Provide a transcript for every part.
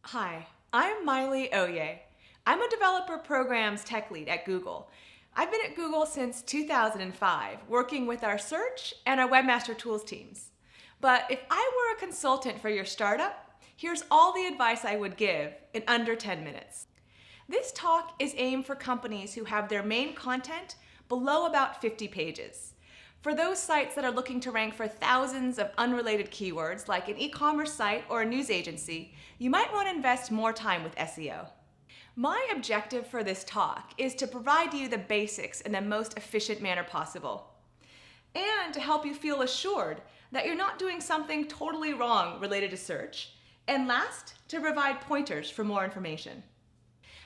Hi, I'm Miley Oye. I'm a developer programs tech lead at Google. I've been at Google since 2005, working with our search and our webmaster tools teams. But if I were a consultant for your startup, here's all the advice I would give in under 10 minutes. This talk is aimed for companies who have their main content below about 50 pages. For those sites that are looking to rank for thousands of unrelated keywords, like an e-commerce site or a news agency, you might want to invest more time with SEO. My objective for this talk is to provide you the basics in the most efficient manner possible, and to help you feel assured that you're not doing something totally wrong related to search, and last, to provide pointers for more information.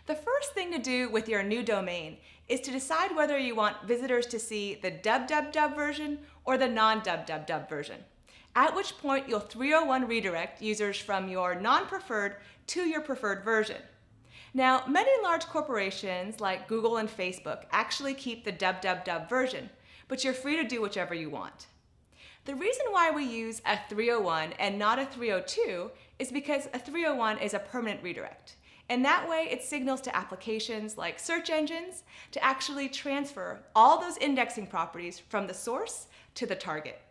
The first thing to do with your new domain is to decide whether you want visitors to see the www version or the non-www version, at which point you'll 301 redirect users from your non-preferred to your preferred version. Now, many large corporations like Google and Facebook actually keep the www version, but you're free to do whichever you want. The reason why we use a 301 and not a 302 is because a 301 is a permanent redirect. And that way it signals to applications like search engines to actually transfer all those indexing properties from the source to the target.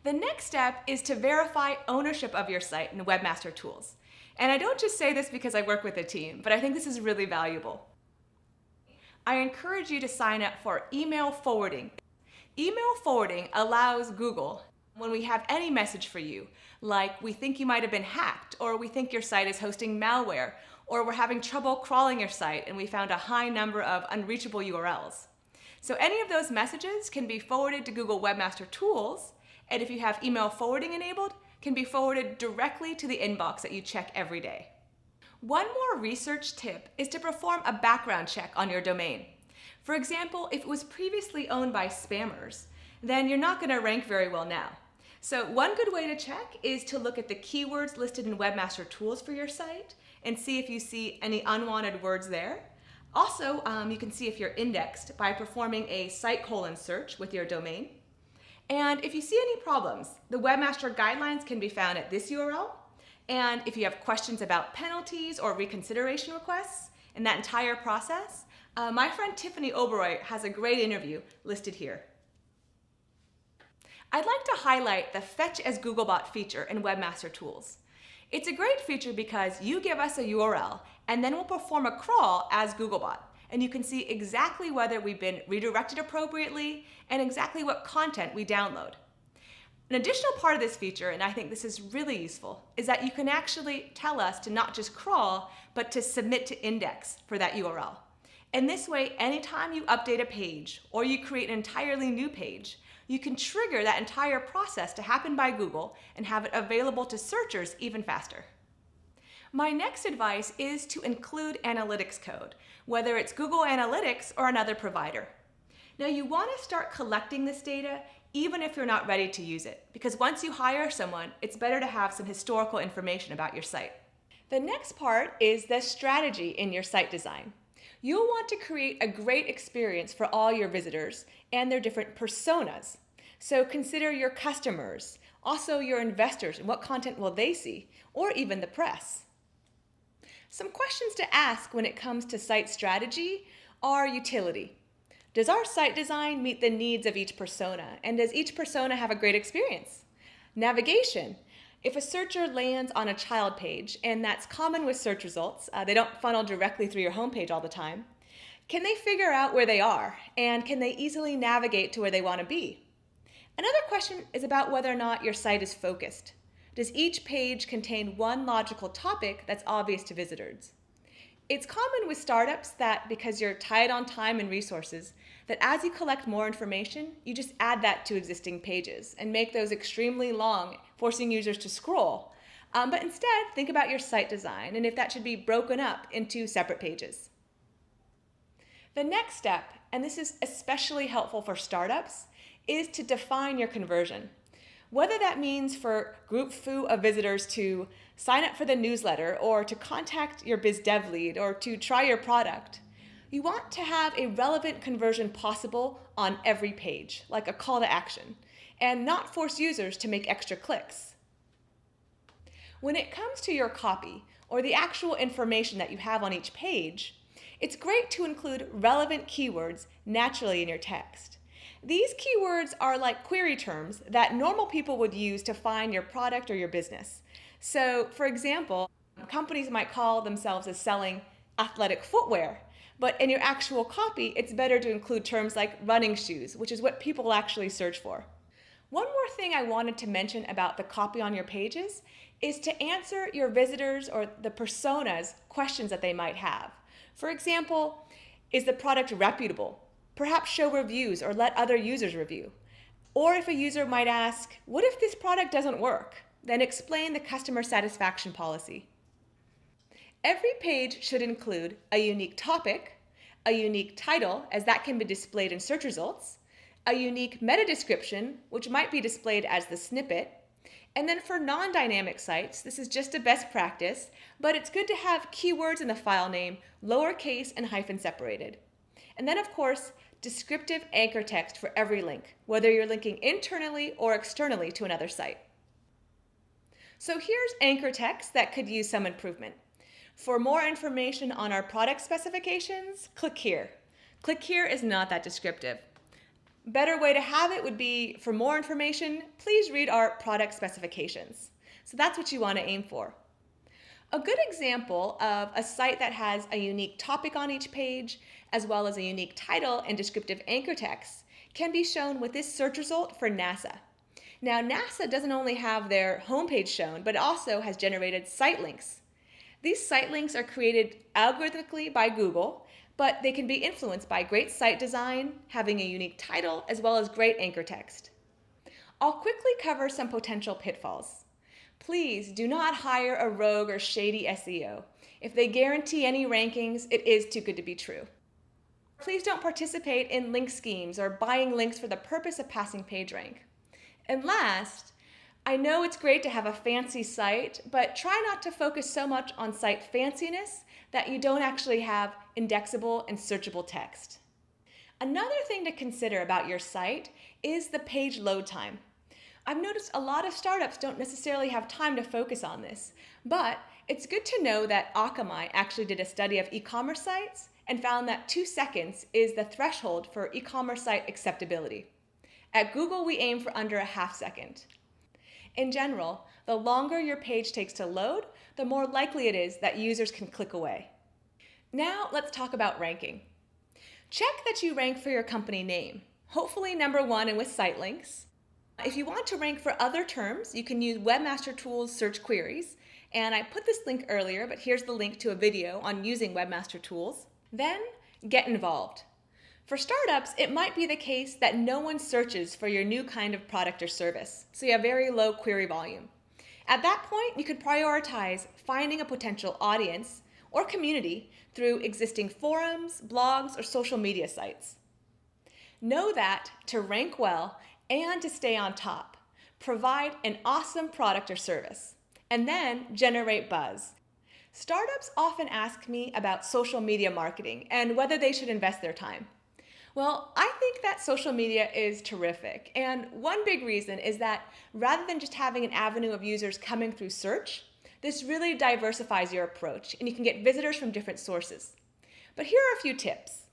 The next step is to verify ownership of your site in Webmaster Tools. And I don't just say this because I work with a team, but I think this is really valuable. I encourage you to sign up for email forwarding. Email forwarding allows Google, when we have any message for you, like we think you might have been hacked, or we think your site is hosting malware, or we're having trouble crawling your site and we found a high number of unreachable URLs. So any of those messages can be forwarded to Google Webmaster Tools, and if you have email forwarding enabled, can be forwarded directly to the inbox that you check every day. One more research tip is to perform a background check on your domain. For example, if it was previously owned by spammers, then you're not going to rank very well now. So one good way to check is to look at the keywords listed in Webmaster Tools for your site and see if you see any unwanted words there. Also, you can see if you're indexed by performing a site colon search with your domain. And if you see any problems, the Webmaster guidelines can be found at this URL. And if you have questions about penalties or reconsideration requests in that entire process, my friend Tiffany Oberoi has a great interview listed here. I'd like to highlight the Fetch as Googlebot feature in Webmaster Tools. It's a great feature because you give us a URL and then we'll perform a crawl as Googlebot, and you can see exactly whether we've been redirected appropriately and exactly what content we download. An additional part of this feature, and I think this is really useful, is that you can actually tell us to not just crawl, but to submit to index for that URL. And this way, anytime you update a page or you create an entirely new page, you can trigger that entire process to happen by Google and have it available to searchers even faster. My next advice is to include analytics code, whether it's Google Analytics or another provider. Now, you want to start collecting this data even if you're not ready to use it, because once you hire someone, it's better to have some historical information about your site. The next part is the strategy in your site design. You'll want to create a great experience for all your visitors and their different personas. So consider your customers, also your investors, and what content will they see, or even the press. Some questions to ask when it comes to site strategy are utility. Does our site design meet the needs of each persona, and does each persona have a great experience? Navigation. If a searcher lands on a child page, and that's common with search results, they don't funnel directly through your homepage all the time, can they figure out where they are, and can they easily navigate to where they want to be? Another question is about whether or not your site is focused. Does each page contain one logical topic that's obvious to visitors? It's common with startups that because you're tight on time and resources, that as you collect more information, you just add that to existing pages and make those extremely long, forcing users to scroll. But instead, think about your site design and if that should be broken up into separate pages. The next step, and this is especially helpful for startups, is to define your conversion. Whether that means for group foo of visitors to sign up for the newsletter or to contact your biz dev lead or to try your product, you want to have a relevant conversion possible on every page, like a call to action, and not force users to make extra clicks. When it comes to your copy, or the actual information that you have on each page, it's great to include relevant keywords naturally in your text. These keywords are like query terms that normal people would use to find your product or your business. So, for example, companies might call themselves as selling athletic footwear, but in your actual copy, it's better to include terms like running shoes, which is what people actually search for. One more thing I wanted to mention about the copy on your pages is to answer your visitors or the personas questions that they might have. For example, is the product reputable? Perhaps show reviews or let other users review. Or if a user might ask, what if this product doesn't work? Then explain the customer satisfaction policy. Every page should include a unique topic, a unique title, as that can be displayed in search results, a unique meta description, which might be displayed as the snippet, and then for non-dynamic sites, this is just a best practice, but it's good to have keywords in the file name, lowercase and hyphen separated. And then of course, descriptive anchor text for every link, whether you're linking internally or externally to another site. So here's anchor text that could use some improvement. For more information on our product specifications, click here. Click here is not that descriptive. Better way to have it would be, for more information, please read our product specifications. So that's what you want to aim for. A good example of a site that has a unique topic on each page, as well as a unique title and descriptive anchor text, can be shown with this search result for NASA. Now, NASA doesn't only have their homepage shown, but also has generated site links. These site links are created algorithmically by Google, but they can be influenced by great site design, having a unique title, as well as great anchor text. I'll quickly cover some potential pitfalls. Please do not hire a rogue or shady SEO. If they guarantee any rankings, it is too good to be true. Please don't participate in link schemes or buying links for the purpose of passing PageRank. And last, I know it's great to have a fancy site, but try not to focus so much on site fanciness that you don't actually have indexable and searchable text. Another thing to consider about your site is the page load time. I've noticed a lot of startups don't necessarily have time to focus on this, but it's good to know that Akamai actually did a study of e-commerce sites and found that 2 seconds is the threshold for e-commerce site acceptability. At Google, we aim for under a half second. In general, the longer your page takes to load, the more likely it is that users can click away. Now let's talk about ranking. Check that you rank for your company name, hopefully number 1 and with site links. If you want to rank for other terms, you can use Webmaster Tools search queries, and I put this link earlier, but here's the link to a video on using Webmaster Tools. Then, get involved. For startups, it might be the case that no one searches for your new kind of product or service, so you have very low query volume. At that point, you could prioritize finding a potential audience or community through existing forums, blogs, or social media sites. Know that to rank well and to stay on top, provide an awesome product or service, and then generate buzz. Startups often ask me about social media marketing and whether they should invest their time. Well, I think that social media is terrific, and one big reason is that rather than just having an avenue of users coming through search, this really diversifies your approach, and you can get visitors from different sources. But here are a few tips.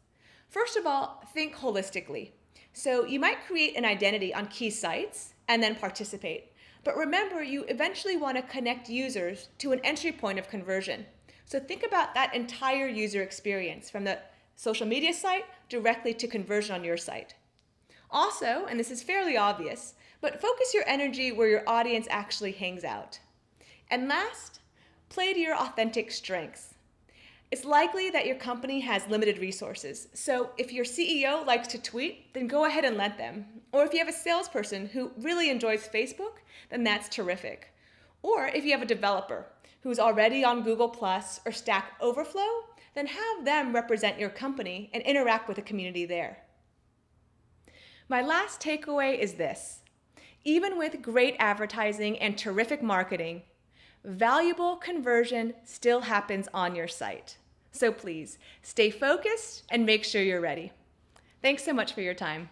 First of all, think holistically. So you might create an identity on key sites and then participate. But remember, you eventually want to connect users to an entry point of conversion. So think about that entire user experience from the social media site directly to conversion on your site. Also, and this is fairly obvious, but focus your energy where your audience actually hangs out. And last, play to your authentic strengths. It's likely that your company has limited resources, so if your CEO likes to tweet, then go ahead and let them. Or if you have a salesperson who really enjoys Facebook, then that's terrific. Or if you have a developer who's already on Google Plus or Stack Overflow, then have them represent your company and interact with the community there. My last takeaway is this. Even with great advertising and terrific marketing, valuable conversion still happens on your site. So please, stay focused and make sure you're ready. Thanks so much for your time.